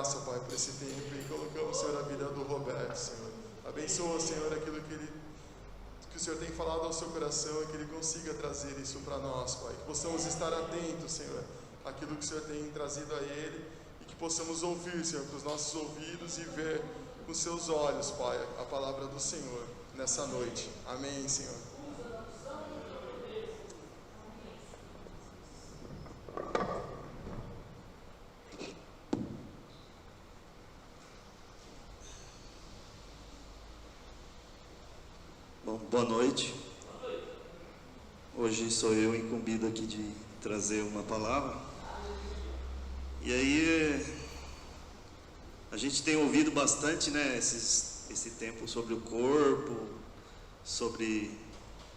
graça, Pai, por esse tempo e colocamos, Senhor, a vida do Roberto, Senhor. Abençoa, Senhor, aquilo que o Senhor tem falado ao seu coração e que Ele consiga trazer isso para nós, Pai. Que possamos estar atentos, Senhor, àquilo que o Senhor tem trazido a Ele e que possamos ouvir, Senhor, com os nossos ouvidos e ver com seus olhos, Pai, a palavra do Senhor nessa noite. Amém, Senhor. Bom, boa noite. Hoje sou eu incumbido aqui de trazer uma palavra. E aí, a gente tem ouvido bastante, né, esse tempo sobre o corpo, sobre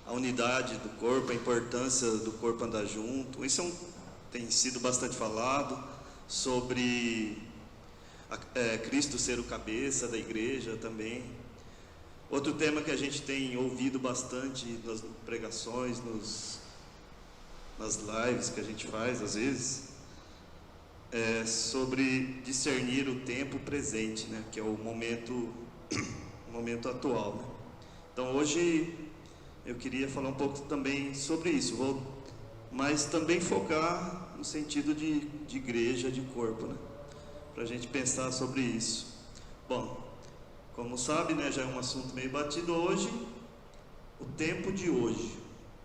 a unidade do corpo, a importância do corpo andar junto. Isso tem sido bastante falado, sobre Cristo ser o cabeça da igreja também. Outro tema que a gente tem ouvido bastante nas pregações, nas lives que a gente faz às vezes, é sobre discernir o tempo presente, né, que é o momento atual, né? Então hoje eu queria falar um pouco também sobre isso, mas também focar no sentido de igreja, de corpo, né, para a gente pensar sobre isso. Bom, como sabe, né, já é um assunto meio batido hoje, o tempo de hoje,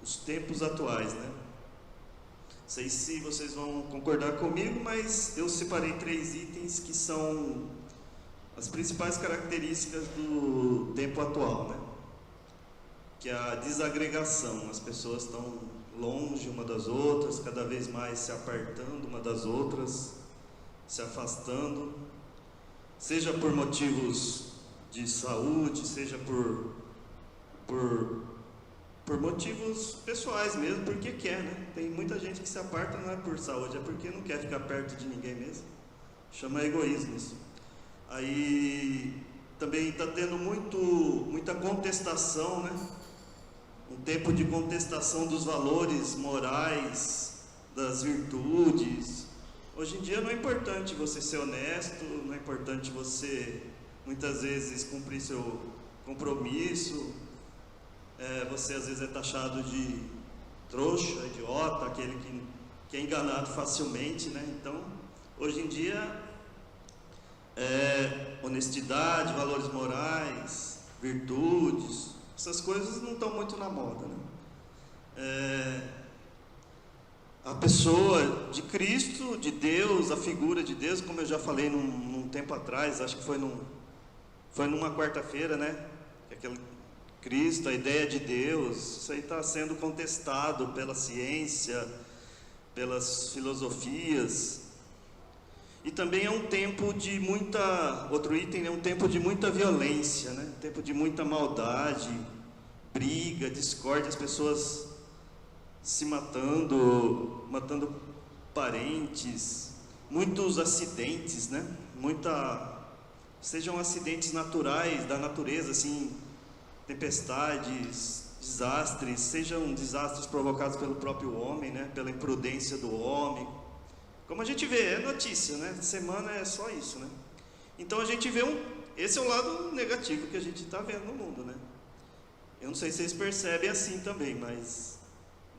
os tempos atuais, né? Não sei se vocês vão concordar comigo, mas eu separei 3 itens que são as principais características do tempo atual, né? Que é a desagregação, as pessoas estão longe uma das outras, cada vez mais se apartando uma das outras, se afastando, seja por motivos de saúde, seja por motivos pessoais mesmo, porque quer, né? Tem muita gente que se aparta não é por saúde, é porque não quer ficar perto de ninguém mesmo. Chama egoísmo isso. Aí também está tendo muita contestação, né? Um tempo de contestação dos valores morais, das virtudes. Hoje em dia não é importante você ser honesto, não é importante você muitas vezes cumprir seu compromisso. Você às vezes é taxado de trouxa, idiota, aquele que é enganado facilmente, né? Então, hoje em dia, honestidade, valores morais, virtudes, essas coisas não estão muito na moda, né? A pessoa de Cristo, de Deus, a figura de Deus, como eu já falei num tempo atrás, acho que foi numa quarta-feira, né? Aquele Cristo, a ideia de Deus, isso aí está sendo contestado pela ciência, pelas filosofias. E também é um tempo de outro item é um tempo de muita violência, né? Um tempo de muita maldade, briga, discórdia, as pessoas se matando parentes, muitos acidentes, né? Sejam acidentes naturais da natureza, assim, tempestades, desastres, sejam desastres provocados pelo próprio homem, né? Pela imprudência do homem. Como a gente vê, é notícia, né? Semana é só isso, né? Então a gente vê esse é o lado negativo que a gente está vendo no mundo, né? Eu não sei se vocês percebem assim também, mas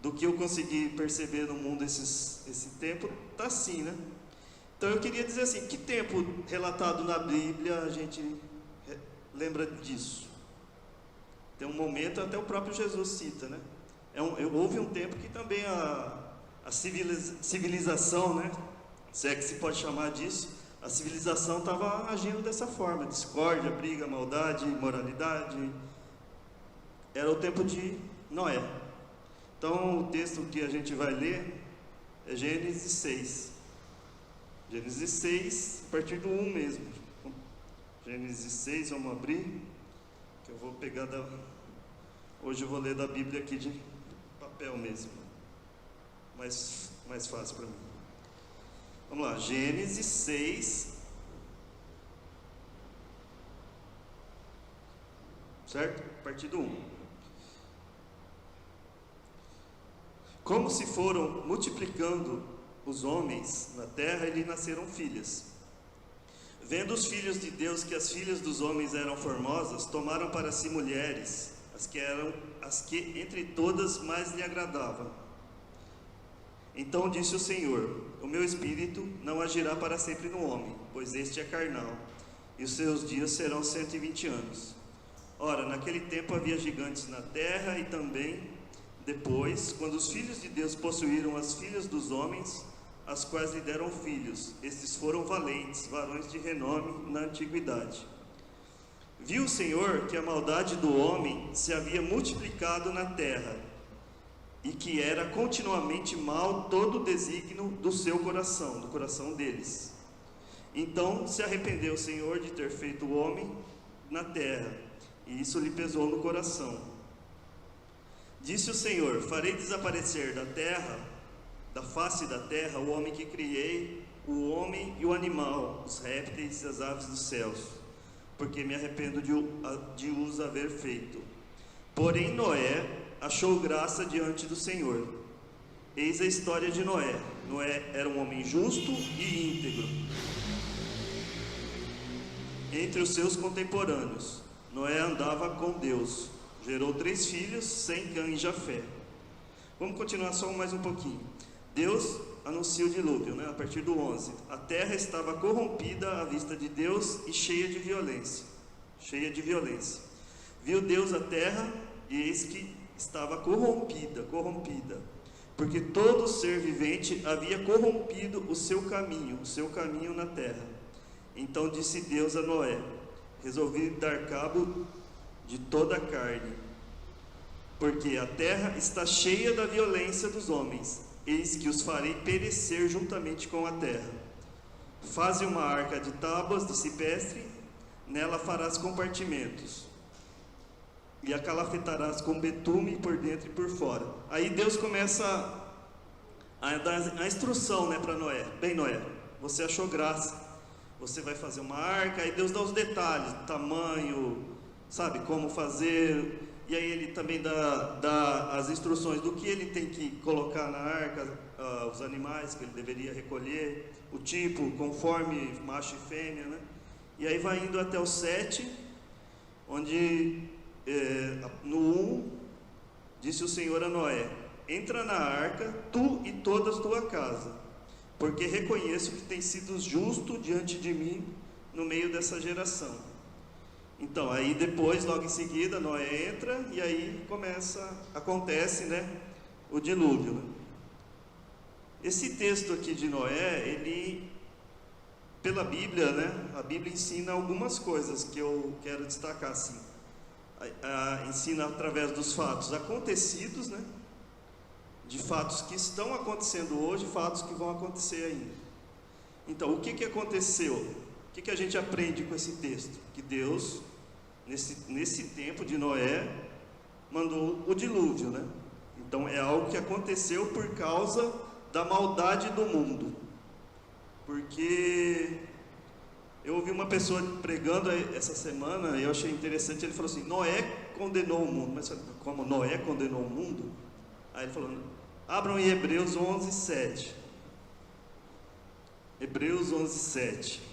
do que eu consegui perceber no mundo esse tempo, tá assim, né? Então eu queria dizer assim, que tempo relatado na Bíblia a gente lembra disso? Tem um momento, até o próprio Jesus cita, né? Houve um tempo que também a civilização, né? Se é que se pode chamar disso, a civilização estava agindo dessa forma, discórdia, briga, maldade, imoralidade. Era o tempo de Noé. Então o texto que a gente vai ler é Gênesis 6. Gênesis 6, a partir do 1 mesmo. Gênesis 6, vamos abrir, que eu vou pegar hoje eu vou ler da Bíblia aqui de papel mesmo, mais fácil para mim. Vamos lá, Gênesis 6, certo? A partir do 1. Como se foram multiplicando os homens na terra, e lhe nasceram filhas. Vendo os filhos de Deus que as filhas dos homens eram formosas, tomaram para si mulheres, as que entre todas mais lhe agradavam. Então disse o Senhor: o meu espírito não agirá para sempre no homem, pois este é carnal, e os seus dias serão 120 anos. Ora, naquele tempo havia gigantes na terra, e também depois, quando os filhos de Deus possuíram as filhas dos homens, as quais lhe deram filhos, estes foram valentes, varões de renome na antiguidade. Viu o Senhor que a maldade do homem se havia multiplicado na terra, e que era continuamente mal todo o desígnio do seu coração, do coração deles. Então se arrependeu o Senhor de ter feito o homem na terra, e isso lhe pesou no coração. Disse o Senhor: farei desaparecer da terra, da face da terra, o homem que criei, o homem e o animal, os répteis e as aves dos céus, porque me arrependo de os haver feito. Porém Noé achou graça diante do Senhor. Eis a história de Noé. Noé era um homem justo e íntegro entre os seus contemporâneos. Noé andava com Deus, gerou 3 filhos, Sem, Cã e Jafé. Vamos continuar só mais um pouquinho. Deus anuncia o dilúvio, a partir do 11. A terra estava corrompida à vista de Deus e cheia de violência. Viu Deus a terra, e eis que estava corrompida, porque todo ser vivente havia corrompido o seu caminho na terra. Então disse Deus a Noé: resolvi dar cabo de toda a carne, porque a terra está cheia da violência dos homens. Eis que os farei perecer juntamente com a terra. Faze uma arca de tábuas de ciprestre, nela farás compartimentos, e a calafetarás com betume por dentro e por fora. Aí Deus começa a dar a instrução, para Noé. Bem, Noé, você achou graça, você vai fazer uma arca. Aí Deus dá os detalhes, tamanho, como fazer. E aí ele também dá as instruções do que ele tem que colocar na arca, os animais que ele deveria recolher, o tipo, conforme macho e fêmea, E aí vai indo até o 7, onde no 1, disse o Senhor a Noé: entra na arca, tu e toda a tua casa, porque reconheço que tens sido justo diante de mim no meio dessa geração. Então, aí depois, logo em seguida, Noé entra, e aí acontece, o dilúvio. Esse texto aqui de Noé, ele, pela Bíblia, a Bíblia ensina algumas coisas que eu quero destacar, assim. Ensina através dos fatos acontecidos, de fatos que estão acontecendo hoje, fatos que vão acontecer ainda. Então, o que aconteceu? O que a gente aprende com esse texto? Que Deus, nesse tempo de Noé, mandou o dilúvio, Então é algo que aconteceu por causa da maldade do mundo. Porque eu ouvi uma pessoa pregando essa semana, e eu achei interessante. Ele falou assim: Noé condenou o mundo. Mas como Noé condenou o mundo? Aí ele falou: abram em Hebreus 11, 7. Hebreus 11, 7.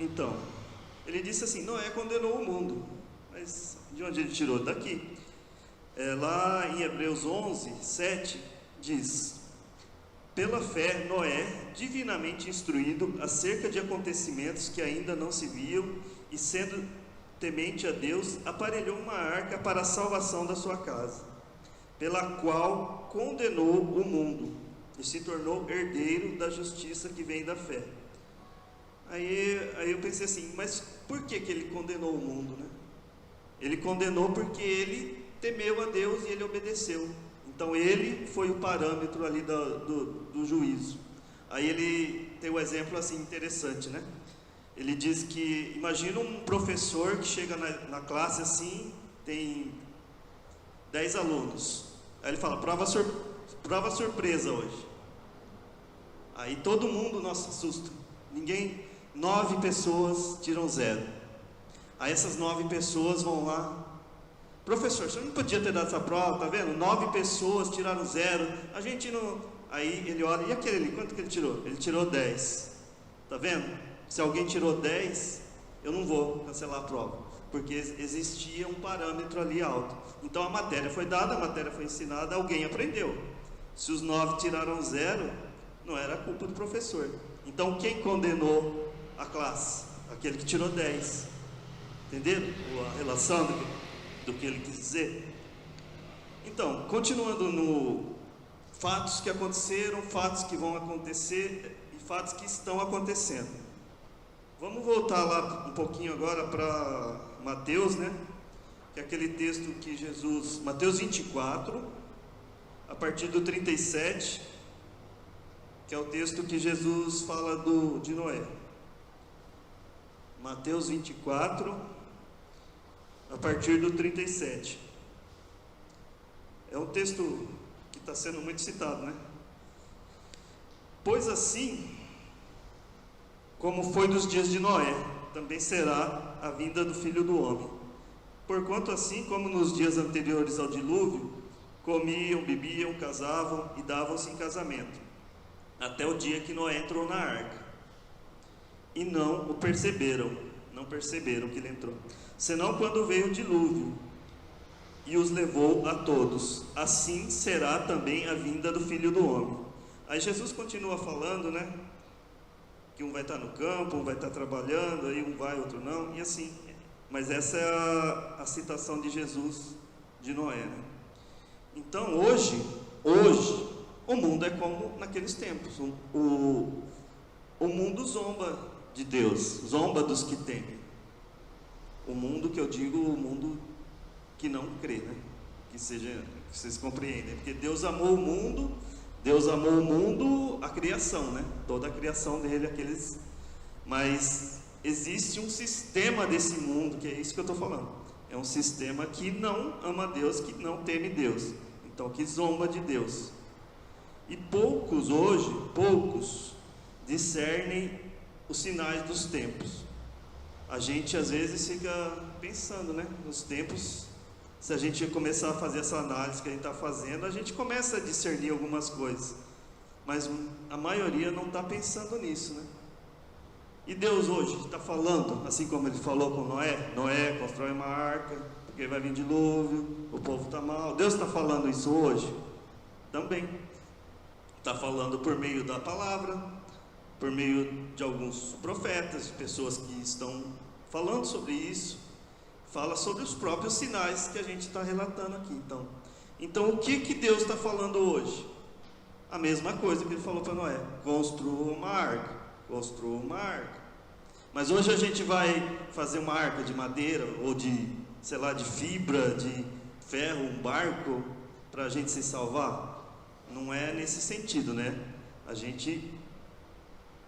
Então, ele disse assim: Noé condenou o mundo. Mas de onde ele tirou? Daqui. Lá em Hebreus 11, 7, diz: pela fé, Noé, divinamente instruído acerca de acontecimentos que ainda não se viam, e sendo temente a Deus, aparelhou uma arca para a salvação da sua casa, pela qual condenou o mundo, e se tornou herdeiro da justiça que vem da fé. Aí eu pensei assim: mas por que ele condenou o mundo, Ele condenou porque ele temeu a Deus e ele obedeceu. Então ele foi o parâmetro ali do juízo. Aí ele tem um exemplo assim interessante, Ele diz que, imagina um professor que chega na classe assim, tem 10 alunos. Aí ele fala: prova surpresa hoje. Aí todo mundo, nossa, assusta. 9 pessoas tiram 0. Aí essas 9 pessoas vão lá professor, você não podia ter dado essa prova, tá vendo? 9 pessoas tiraram 0, a gente não... Aí ele olha, e aquele ali, quanto que ele tirou? Ele tirou 10, tá vendo? Se alguém tirou 10, eu não vou cancelar a prova, porque existia um parâmetro ali alto. Então a matéria foi dada, a matéria foi ensinada, alguém aprendeu. Se os 9 tiraram 0, não era culpa do professor. Então quem condenou a classe? Aquele que tirou 10. Entenderam a relação do que ele quis dizer? Então, continuando no fatos que aconteceram, fatos que vão acontecer e fatos que estão acontecendo. Vamos voltar lá um pouquinho agora para Mateus, né? Que é aquele texto que Jesus, Mateus 24, a partir do 37, que é o texto que Jesus fala de Noé. Mateus 24, a partir do 37. É um texto que está sendo muito citado, né? Pois assim, como foi nos dias de Noé, também será a vinda do Filho do Homem. Porquanto assim como nos dias anteriores ao dilúvio, comiam, bebiam, casavam e davam-se em casamento, até o dia que Noé entrou na arca. E não o perceberam, não perceberam que ele entrou, senão quando veio o dilúvio e os levou a todos. Assim será também a vinda do Filho do Homem. Aí Jesus continua falando, né? Que um vai estar no campo, um vai estar trabalhando, aí um vai, outro não, e assim. Mas essa é a citação de Jesus de Noé, né? Então hoje, o mundo é como naqueles tempos. O mundo zomba de Deus, zomba dos que temem. O mundo que eu digo, o mundo que não crê, né? Que vocês compreendem, porque Deus amou o mundo, a criação, né? Toda a criação dele, mas existe um sistema desse mundo, que é isso que eu estou falando. É um sistema que não ama Deus, que não teme Deus, então que zomba de Deus. E poucos discernem os sinais dos tempos. A gente às vezes fica pensando, né? Nos tempos, se a gente começar a fazer essa análise que a gente está fazendo, a gente começa a discernir algumas coisas, mas a maioria não está pensando nisso, né? E Deus hoje está falando, assim como ele falou com Noé constrói uma arca, porque vai vir dilúvio, o povo está mal. Deus está falando isso hoje? Também. Está falando por meio da palavra, por meio de alguns profetas, de pessoas que estão falando sobre isso, fala sobre os próprios sinais que a gente está relatando aqui. Então o que Deus está falando hoje? A mesma coisa que ele falou para Noé: construa uma arca. Mas hoje a gente vai fazer uma arca de madeira, ou de, sei lá, de fibra, de ferro, um barco, para a gente se salvar? Não é nesse sentido, né? A gente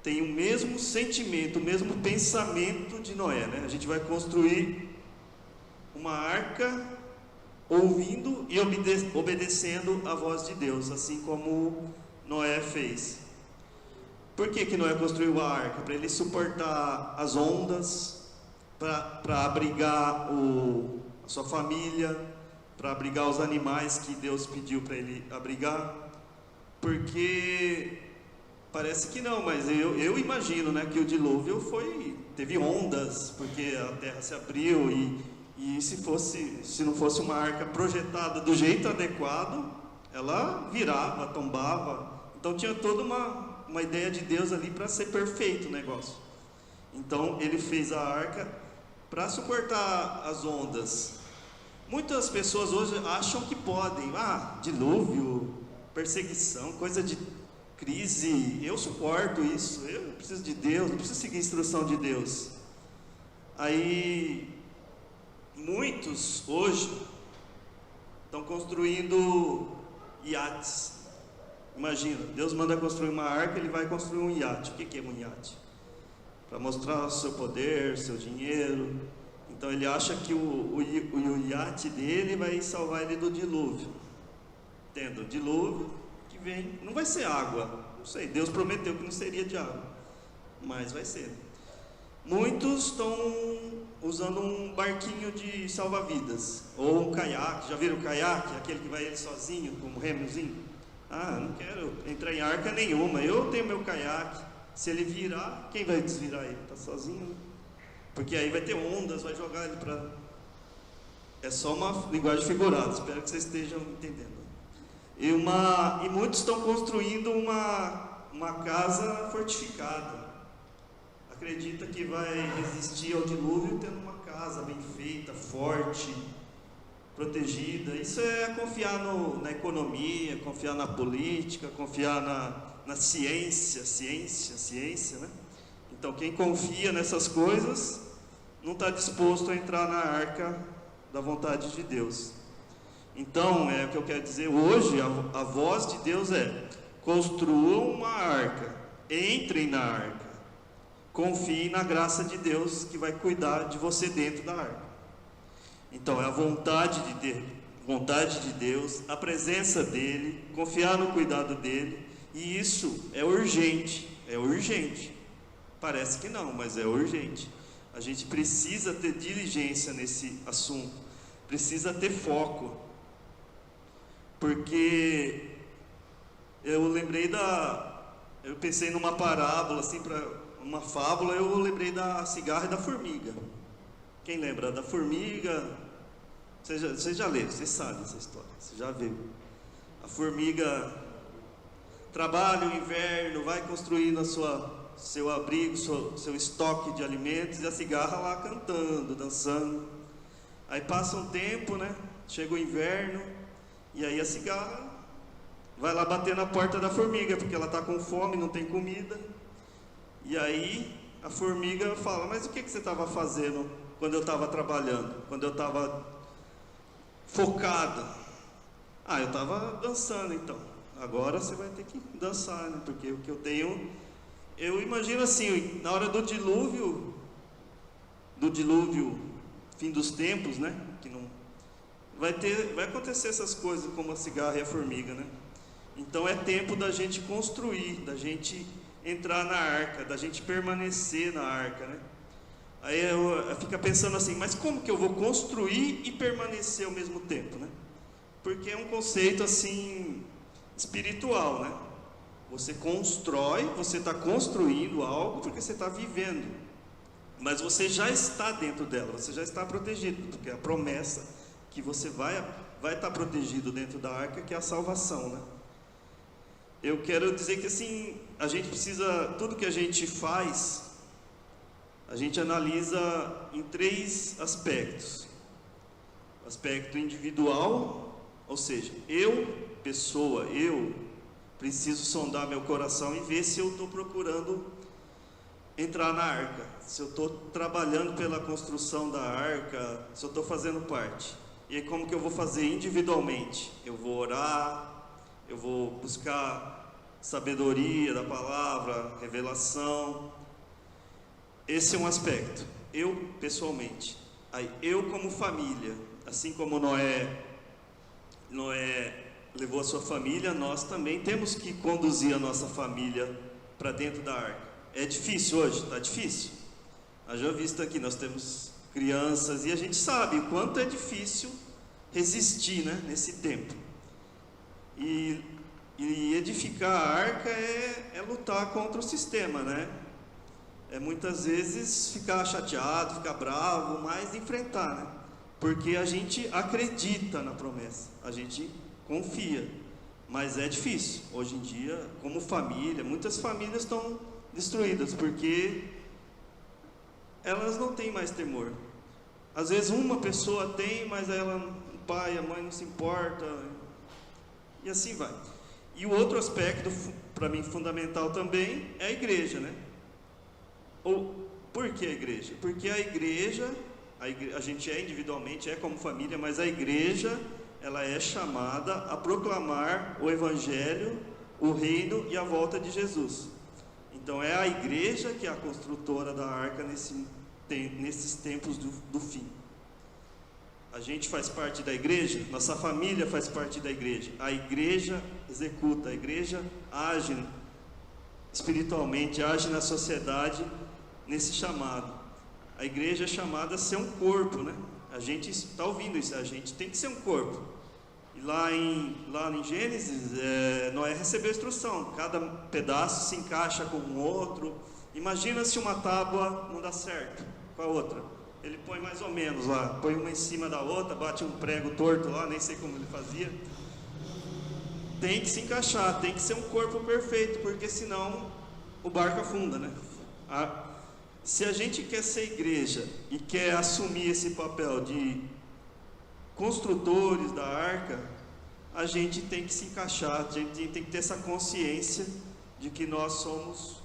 tem o mesmo sentimento, o mesmo pensamento de Noé, né? A gente vai construir uma arca ouvindo e obedecendo a voz de Deus, assim como Noé fez. Por que Noé construiu a arca? Para ele suportar as ondas, para abrigar a sua família, para abrigar os animais que Deus pediu para ele abrigar. Porque parece que não, mas eu imagino, né, que o dilúvio teve ondas, porque a terra se abriu e se não fosse uma arca projetada do jeito adequado, ela virava, tombava. Então tinha toda uma ideia de Deus ali para ser perfeito o negócio. Então ele fez a arca para suportar as ondas. Muitas pessoas hoje acham que podem, dilúvio, perseguição, coisa de crise, eu suporto isso, eu não preciso de Deus, não preciso seguir a instrução de Deus. Aí muitos hoje estão construindo iates. Imagina, Deus manda construir uma arca, ele vai construir um iate. O que é um iate? Para mostrar o seu poder, seu dinheiro. Então ele acha que o iate dele vai salvar ele do dilúvio. Entenda, o dilúvio que vem, não vai ser água, não sei, Deus prometeu que não seria de água, mas vai ser. Muitos estão usando um barquinho de salva-vidas, ou um caiaque. Já viram o caiaque? Aquele que vai ele sozinho, com um remozinho? Ah, não quero entrar em arca nenhuma, eu tenho meu caiaque. Se ele virar, quem vai desvirar ele? Está sozinho, né? Porque aí vai ter ondas, vai jogar ele para... É só uma linguagem figurada, espero que vocês estejam entendendo. E muitos estão construindo uma casa fortificada. Acredita que vai resistir ao dilúvio tendo uma casa bem feita, forte, protegida. Isso é confiar na economia, confiar na política, confiar na ciência, né? Então quem confia nessas coisas não está disposto a entrar na arca da vontade de Deus. Então, o que eu quero dizer hoje, a voz de Deus é: construam uma arca, entrem na arca, confiem na graça de Deus que vai cuidar de você dentro da arca. Então é a vontade de Deus, a presença dele, confiar no cuidado dele, e isso é urgente, parece que não, mas é urgente. A gente precisa ter diligência nesse assunto, precisa ter foco, porque eu pensei numa parábola, assim, uma fábula, eu lembrei da cigarra e da formiga. Quem lembra da formiga? Vocês já leram, vocês sabem essa história, você já viu. A formiga trabalha o inverno, vai construindo seu abrigo, seu estoque de alimentos, e a cigarra lá cantando, dançando. Aí passa um tempo, né? Chega o inverno, e aí a cigarra vai lá bater na porta da formiga, porque ela está com fome, não tem comida. E aí a formiga fala: mas o que você estava fazendo quando eu estava trabalhando? Quando eu estava focado? Ah, eu estava dançando. Então, agora você vai ter que dançar, né? Porque o que eu tenho... Eu imagino assim, na hora do dilúvio, fim dos tempos, né? Que não vai acontecer essas coisas como a cigarra e a formiga, né? Então é tempo da gente construir, da gente entrar na arca, da gente permanecer na arca, né? Aí eu fico pensando assim, mas como que eu vou construir e permanecer ao mesmo tempo, né? Porque é um conceito assim espiritual, né? Você constrói, você está construindo algo porque você está vivendo, mas você já está dentro dela, você já está protegido, porque a promessa que você vai estar protegido dentro da arca, que é a salvação, né? Eu quero dizer que assim, a gente precisa, tudo que a gente faz, a gente analisa em 3 aspectos. O aspecto individual, ou seja, eu preciso sondar meu coração e ver se eu estou procurando entrar na arca, se eu estou trabalhando pela construção da arca, se eu estou fazendo parte. E aí como que eu vou fazer individualmente? Eu vou orar, eu vou buscar sabedoria da palavra, revelação. Esse é um aspecto, eu pessoalmente. Aí eu como família, assim como Noé levou a sua família, nós também temos que conduzir a nossa família para dentro da arca. É difícil hoje? Está difícil. Haja vista aqui, nós temos crianças e a gente sabe o quanto é difícil resistir, né, nesse tempo. E edificar a arca é lutar contra o sistema, né? É muitas vezes ficar chateado, ficar bravo, mas enfrentar, né? Porque a gente acredita na promessa, a gente confia, mas é difícil. Hoje em dia, como família, muitas famílias estão destruídas, porque elas não têm mais temor. Às vezes uma pessoa tem, mas o pai, a mãe não se importa, e assim vai. E o outro aspecto, para mim, fundamental também, é a igreja, né? Por que a igreja? Porque a igreja, a gente é individualmente, é como família, mas a igreja, ela é chamada a proclamar o evangelho, o reino e a volta de Jesus. Então é a igreja que é a construtora da arca nesses tempos do fim. A gente faz parte da igreja, nossa família faz parte da igreja. A igreja executa, a igreja age espiritualmente, age na sociedade nesse chamado. A igreja é chamada a ser um corpo, né? A gente está ouvindo isso, a gente tem que ser um corpo. E lá em Gênesis, Noé recebeu a instrução, cada pedaço se encaixa com o outro. Imagina se uma tábua não dá certo com a outra. Ele põe mais ou menos lá, põe uma em cima da outra, bate um prego torto lá, nem sei como ele fazia. Tem que se encaixar, tem que ser um corpo perfeito, porque senão o barco afunda, né? Se a gente quer ser igreja e quer assumir esse papel de construtores da arca, a gente tem que se encaixar, a gente tem que ter essa consciência de que nós somos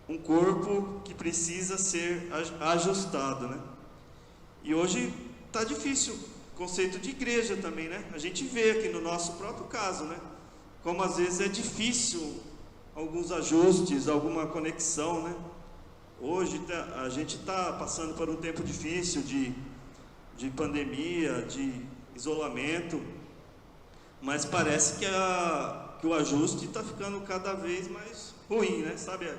um corpo que precisa ser ajustado, né? E hoje está difícil o conceito de igreja também, né? A gente vê aqui no nosso próprio caso, né? Como às vezes é difícil alguns ajustes, alguma conexão, né? Hoje a gente está passando por um tempo difícil de pandemia, de isolamento, mas parece que o ajuste está ficando cada vez mais ruim, né? Sabe,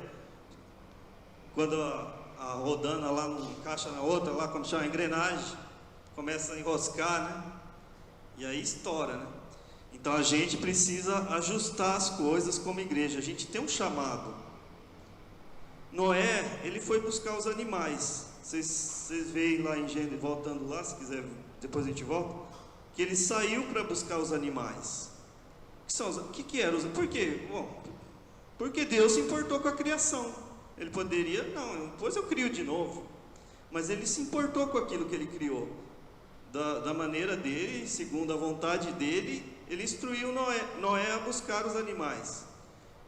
quando a rodana lá não encaixa na outra, lá quando chama a engrenagem, começa a enroscar, né? E aí estoura, né? Então a gente precisa ajustar as coisas como igreja, a gente tem um chamado. Noé, ele foi buscar os animais. Vocês veem lá em Gênesis, voltando lá, se quiser, depois a gente volta, que ele saiu para buscar os animais. O que eram os animais? Por quê? Bom, porque Deus se importou com a criação. Ele poderia, não, depois eu crio de novo. Mas ele se importou com aquilo que ele criou. Da maneira dele, segundo a vontade dele, ele instruiu Noé a buscar os animais.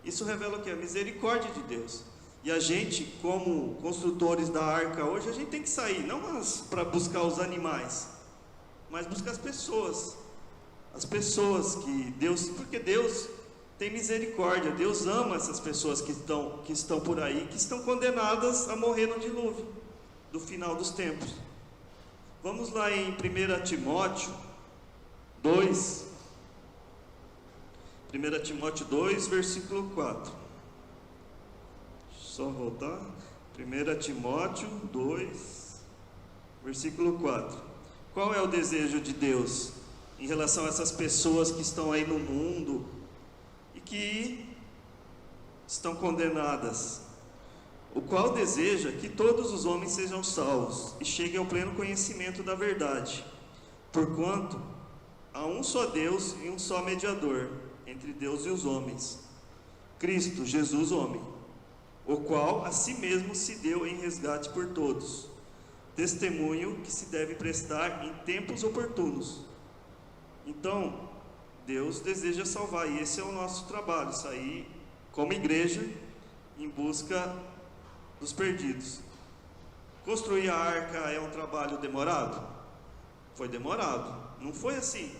Isso revela o que? A misericórdia de Deus. E a gente, como construtores da arca hoje, a gente tem que sair, não para buscar os animais, mas buscar as pessoas. As pessoas que Deus, porque Deus tem misericórdia, Deus ama essas pessoas que estão por aí, que estão condenadas a morrer no dilúvio, do final dos tempos. Vamos lá em 1 Timóteo 2, 1 Timóteo 2, versículo 4. Só voltar, 1 Timóteo 2, versículo 4. Qual é o desejo de Deus em relação a essas pessoas que estão aí no mundo e que estão condenadas? O qual deseja que todos os homens sejam salvos e cheguem ao pleno conhecimento da verdade, porquanto há um só Deus e um só mediador entre Deus e os homens, Cristo Jesus homem, o qual a si mesmo se deu em resgate por todos, testemunho que se deve prestar em tempos oportunos. Então, Deus deseja salvar, e esse é o nosso trabalho, sair como igreja em busca dos perdidos. Construir a arca é um trabalho demorado? Foi demorado, não foi assim.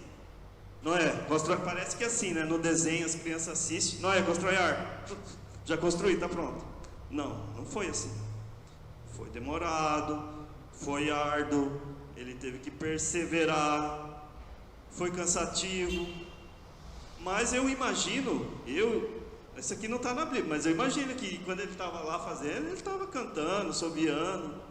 Não é? Parece que é assim, né? No desenho as crianças assistem, não é? Constrói a arca, já construí, está pronto. Não foi assim. Foi demorado, foi árduo, ele teve que perseverar, foi cansativo. Mas eu imagino, isso aqui não está na Bíblia, mas eu imagino que quando ele estava lá fazendo, ele estava cantando, assobiando,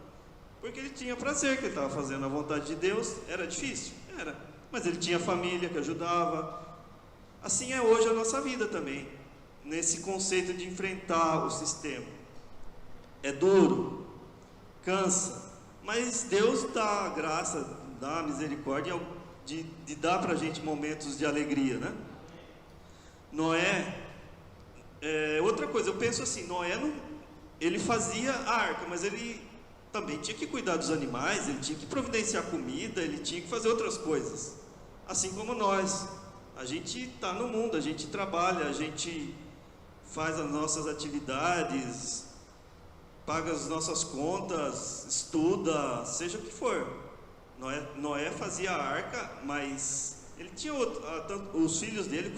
porque ele tinha prazer, que ele estava fazendo a vontade de Deus. Era difícil? Era, mas ele tinha família que ajudava. Assim é hoje a nossa vida também, nesse conceito de enfrentar o sistema. É duro, cansa, mas Deus dá a graça, dá a misericórdia de dar para a gente momentos de alegria, né? Noé, outra coisa, eu penso assim, Noé ele fazia a arca, mas ele também tinha que cuidar dos animais, ele tinha que providenciar comida, ele tinha que fazer outras coisas, assim como nós. A gente está no mundo, a gente trabalha, a gente faz as nossas atividades, paga as nossas contas, estuda, seja o que for. Noé fazia a arca, mas ele tinha os filhos dele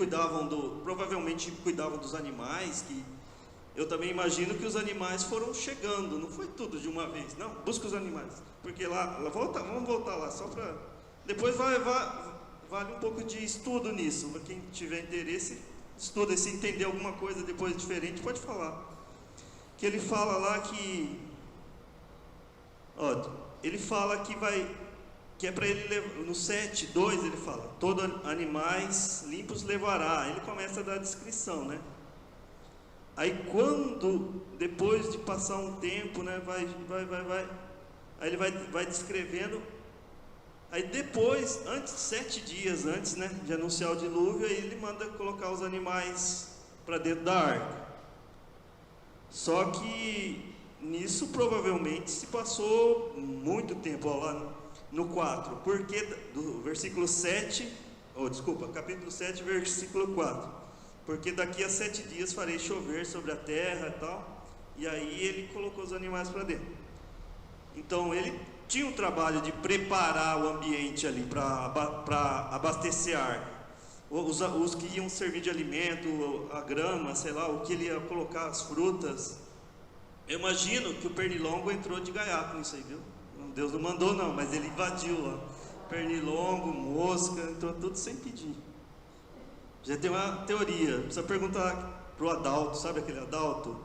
provavelmente cuidavam dos animais, que eu também imagino que os animais foram chegando, não foi tudo de uma vez, não, busca os animais, porque vamos voltar lá, só para, depois vale um pouco de estudo nisso, para quem tiver interesse, estuda, se entender alguma coisa depois diferente, pode falar. que ele fala lá que, ó, ele fala que é para ele, no 7:2 ele fala, todos animais limpos levará. Ele começa a dar a descrição, né? Aí quando, depois de passar um tempo, né, aí ele vai descrevendo. Aí depois, 7 dias antes, né, de anunciar o dilúvio, aí ele manda colocar os animais para dentro da arca. Só que nisso provavelmente se passou muito tempo, ó, lá no 4, porque do versículo 7, capítulo 7, versículo 4, porque daqui a 7 dias farei chover sobre a terra e tal, e aí ele colocou os animais para dentro. Então ele tinha um trabalho de preparar o ambiente ali para abastecer a arca, os que iam servir de alimento, a grama, sei lá, o que ele ia colocar, as frutas. Eu imagino que o pernilongo entrou de gaiato nisso aí, viu? Deus não mandou não, mas ele invadiu lá. Pernilongo, mosca, entrou tudo sem pedir. Já tem uma teoria, precisa perguntar para o Adalto, sabe aquele Adalto?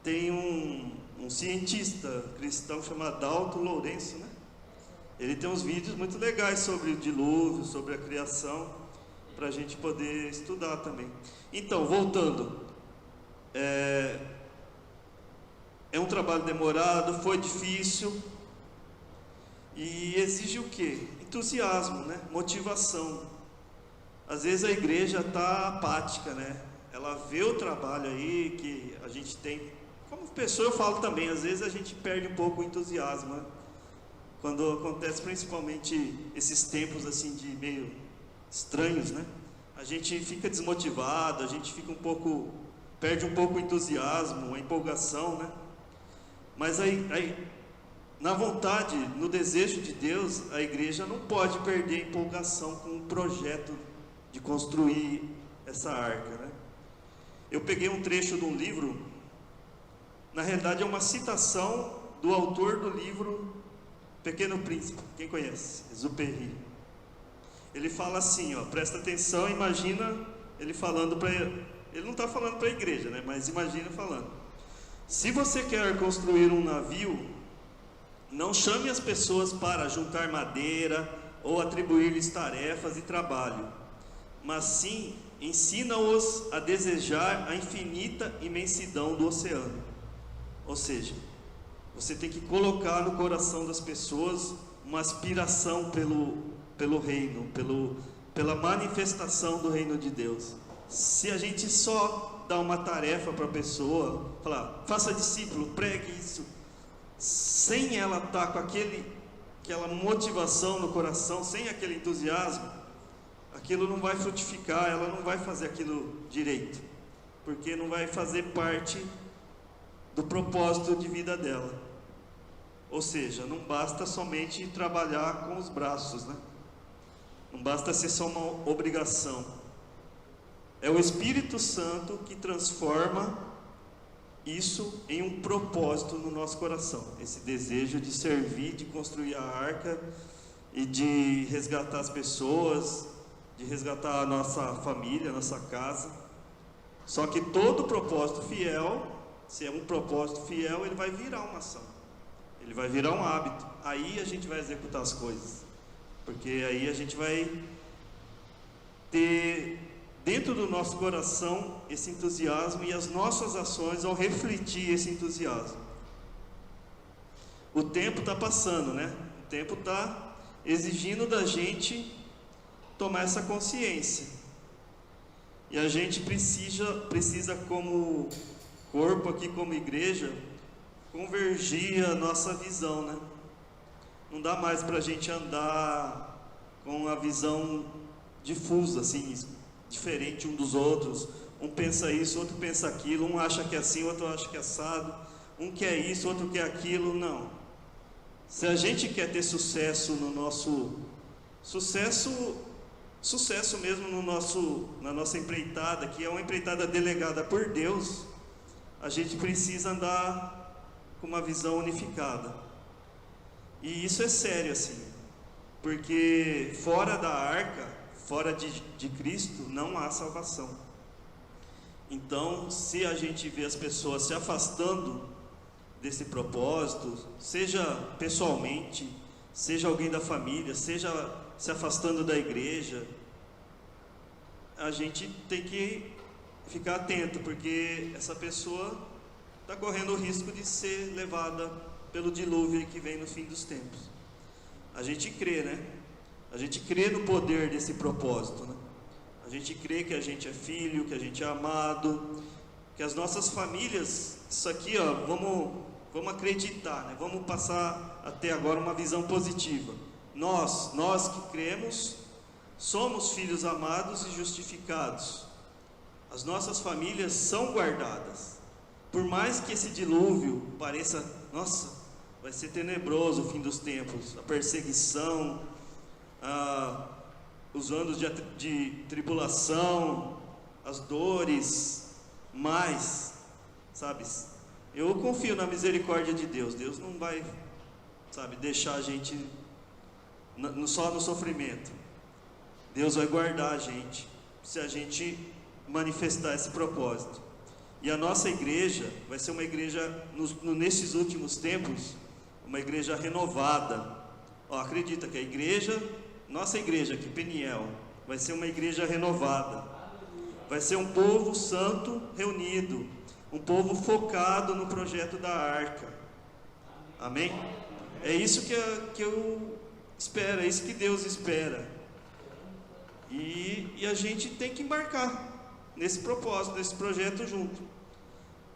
Tem um cientista cristão chamado Adalto Lourenço, né? Ele tem uns vídeos muito legais sobre o dilúvio, sobre a criação, para a gente poder estudar também. Então, voltando, é um trabalho demorado, foi difícil, e exige o quê? Entusiasmo, né? Motivação. Às vezes a igreja está apática, né? Ela vê o trabalho aí que a gente tem. Como pessoa eu falo também, às vezes a gente perde um pouco o entusiasmo, né? Quando acontece principalmente esses tempos assim de meio estranhos, né? A gente fica desmotivado, a gente fica perde um pouco o entusiasmo, a empolgação, né? Mas aí na vontade, no desejo de Deus, a igreja não pode perder a empolgação com o projeto de construir essa arca, né? Eu peguei um trecho de um livro, na realidade é uma citação do autor do livro Pequeno Príncipe, quem conhece? Exupéry. Ele fala assim, ó, presta atenção, imagina ele falando para ele não está falando para a igreja, né? Mas imagina falando: se você quer construir um navio, não chame as pessoas para juntar madeira ou atribuir-lhes tarefas e trabalho, mas sim ensina-os a desejar a infinita imensidão do oceano. Ou seja, você tem que colocar no coração das pessoas uma aspiração pelo reino, pela manifestação do reino de Deus. Se a gente só dá uma tarefa para a pessoa, falar, faça discípulo, pregue isso, sem ela estar com aquela motivação no coração, sem aquele entusiasmo, aquilo não vai frutificar, ela não vai fazer aquilo direito, porque não vai fazer parte do propósito de vida dela. Ou seja, não basta somente trabalhar com os braços, né? Não basta ser só uma obrigação. É o Espírito Santo que transforma isso em um propósito no nosso coração, esse desejo de servir, de construir a arca e de resgatar as pessoas, de resgatar a nossa família, a nossa casa. Só que todo propósito fiel, se é um propósito fiel, ele vai virar uma ação, ele vai virar um hábito. Aí a gente vai executar as coisas, porque aí a gente vai ter dentro do nosso coração esse entusiasmo, e as nossas ações vão refletir esse entusiasmo. O tempo está passando, né? O tempo está exigindo da gente tomar essa consciência, e a gente precisa como corpo aqui, como igreja, convergir a nossa visão, né? Não dá mais para a gente andar com a visão difusa, assim, diferente um dos outros. Um pensa isso, outro pensa aquilo, um acha que é assim, outro acha que é assado, um quer isso, outro quer aquilo. Não. Se a gente quer ter sucesso no nosso sucesso mesmo na nossa empreitada, que é uma empreitada delegada por Deus, a gente precisa andar com uma visão unificada. E isso é sério, assim, porque fora da arca, fora de Cristo, não há salvação. Então, se a gente vê as pessoas se afastando desse propósito, seja pessoalmente, seja alguém da família, seja se afastando da igreja, a gente tem que ficar atento, porque essa pessoa está correndo o risco de ser levada pelo dilúvio que vem no fim dos tempos. A gente crê, né? A gente crê no poder desse propósito, né? A gente crê que a gente é filho, que a gente é amado, que as nossas famílias, isso aqui, ó, vamos acreditar, né? Vamos passar até agora uma visão positiva. Nós que cremos, somos filhos amados e justificados. As nossas famílias são guardadas. Por mais que esse dilúvio pareça, nossa, vai ser tenebroso o fim dos tempos, a perseguição, os anos de tribulação, as dores, mas, sabe, eu confio na misericórdia de Deus. Deus não vai, sabe, deixar a gente só no sofrimento. Deus vai guardar a gente, se a gente manifestar esse propósito. E a nossa igreja vai ser uma igreja, nesses últimos tempos, uma igreja renovada. Acredita que a igreja, nossa igreja aqui, Peniel, vai ser uma igreja renovada. Vai ser um povo santo reunido, um povo focado no projeto da arca. Amém? É isso que eu espero, é isso que Deus espera. E a gente tem que embarcar nesse propósito, nesse projeto junto.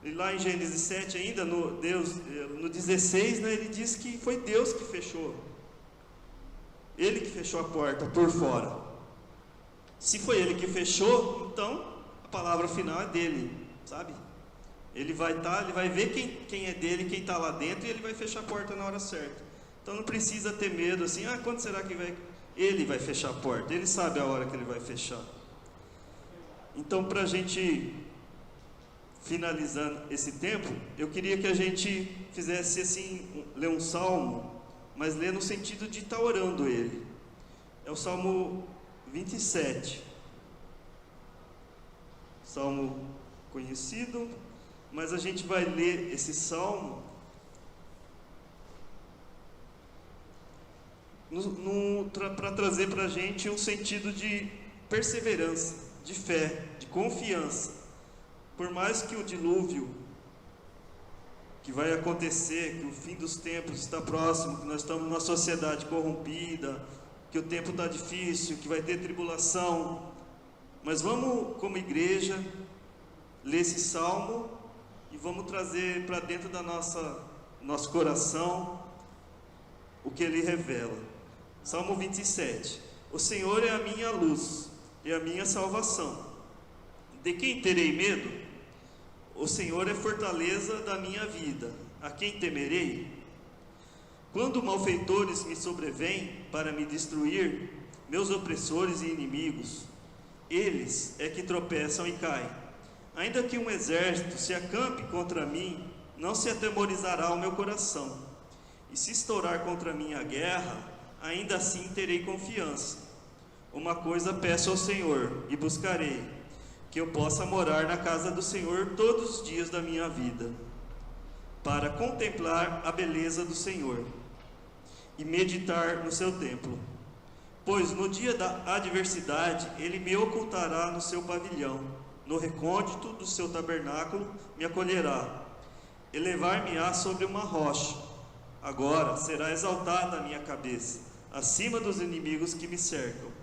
E lá em Gênesis 7 ainda, no 16, né, ele diz que foi Deus que fechou. Ele que fechou a porta por fora. Se foi ele que fechou, então a palavra final é dele, sabe? Ele vai ver quem é dele, quem está lá dentro, e ele vai fechar a porta na hora certa. Então não precisa ter medo assim, quando será que vai... Ele vai fechar a porta, ele sabe a hora que ele vai fechar. Então, para a gente finalizando esse tempo, eu queria que a gente fizesse assim, ler um salmo, mas ler no sentido de estar orando ele. É o Salmo 27. Salmo conhecido, mas a gente vai ler esse salmo para trazer para a gente um sentido de perseverança, de fé, de confiança. Por mais que o dilúvio que vai acontecer, que o fim dos tempos está próximo, que nós estamos numa sociedade corrompida, que o tempo está difícil, que vai ter tribulação, mas vamos, como igreja, ler esse salmo e vamos trazer para dentro da nosso coração o que ele revela. Salmo 27. O Senhor é a minha luz e a minha salvação. De quem terei medo? O Senhor é fortaleza da minha vida. A quem temerei? Quando malfeitores me sobrevêm para me destruir, meus opressores e inimigos, eles é que tropeçam e caem. Ainda que um exército se acampe contra mim, não se atemorizará o meu coração. E se estourar contra mim a guerra, ainda assim terei confiança. Uma coisa peço ao Senhor e buscarei, que eu possa morar na casa do Senhor todos os dias da minha vida, para contemplar a beleza do Senhor e meditar no seu templo. Pois no dia da adversidade ele me ocultará no seu pavilhão, no recôndito do seu tabernáculo me acolherá. Elevar-me-á sobre uma rocha, agora será exaltada a minha cabeça, acima dos inimigos que me cercam.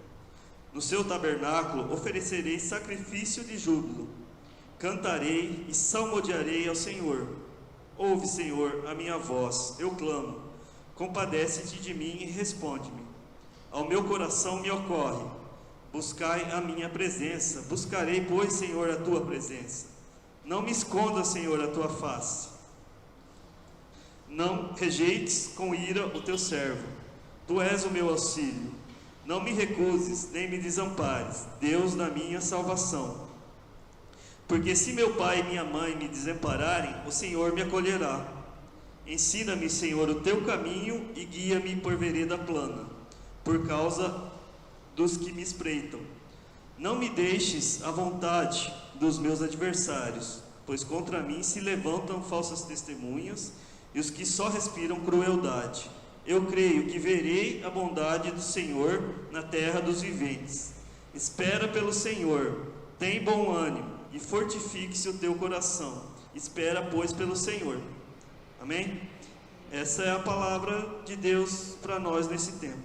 No seu tabernáculo oferecerei sacrifício de júbilo, cantarei e salmodiarei ao Senhor. Ouve, Senhor, a minha voz, eu clamo, compadece-te de mim e responde-me. Ao meu coração me ocorre, buscai a minha presença, buscarei, pois, Senhor, a tua presença. Não me esconda, Senhor, a tua face. Não rejeites com ira o teu servo, tu és o meu auxílio. Não me recuses, nem me desampares, Deus da minha salvação. Porque se meu pai e minha mãe me desampararem, o Senhor me acolherá. Ensina-me, Senhor, o teu caminho e guia-me por vereda plana, por causa dos que me espreitam. Não me deixes à vontade dos meus adversários, pois contra mim se levantam falsas testemunhas e os que só respiram crueldade. Eu creio que verei a bondade do Senhor na terra dos viventes. Espera pelo Senhor, tem bom ânimo e fortifique-se o teu coração. Espera, pois, pelo Senhor. Amém? Essa é a palavra de Deus para nós nesse tempo.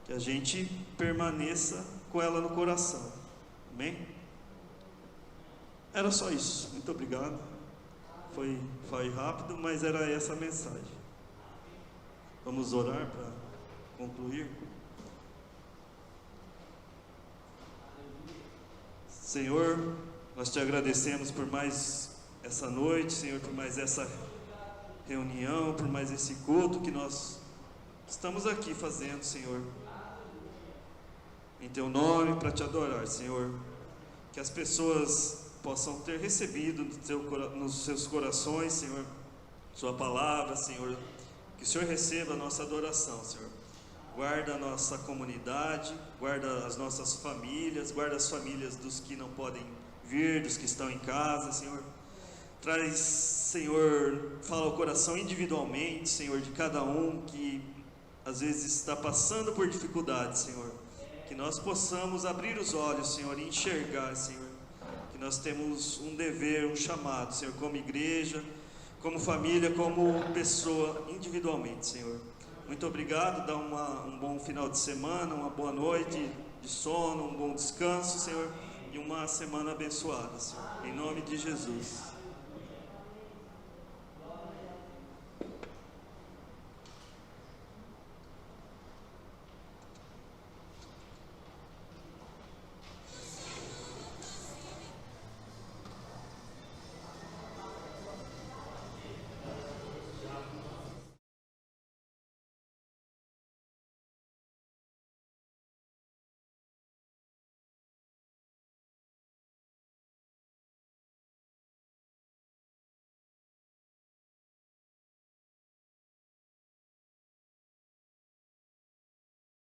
Que a gente permaneça com ela no coração. Amém? Era só isso. Muito obrigado. Foi rápido, mas era essa a mensagem. Vamos orar para concluir. Senhor, nós te agradecemos por mais essa noite, Senhor, por mais essa reunião, por mais esse culto que nós estamos aqui fazendo, Senhor, em Teu nome, para Te adorar, Senhor. Que as pessoas possam ter recebido nos seus corações, Senhor, Sua palavra, Senhor. Que o Senhor receba a nossa adoração, Senhor. Guarda a nossa comunidade, guarda as nossas famílias, guarda as famílias dos que não podem vir, dos que estão em casa, Senhor. Traz, Senhor, fala ao coração individualmente, Senhor, de cada um que às vezes está passando por dificuldades, Senhor. Que nós possamos abrir os olhos, Senhor, e enxergar, Senhor, que nós temos um dever, um chamado, Senhor, como igreja, como família, como pessoa, individualmente, Senhor. Muito obrigado, dá um bom final de semana, uma boa noite de sono, um bom descanso, Senhor, e uma semana abençoada, Senhor. Em nome de Jesus.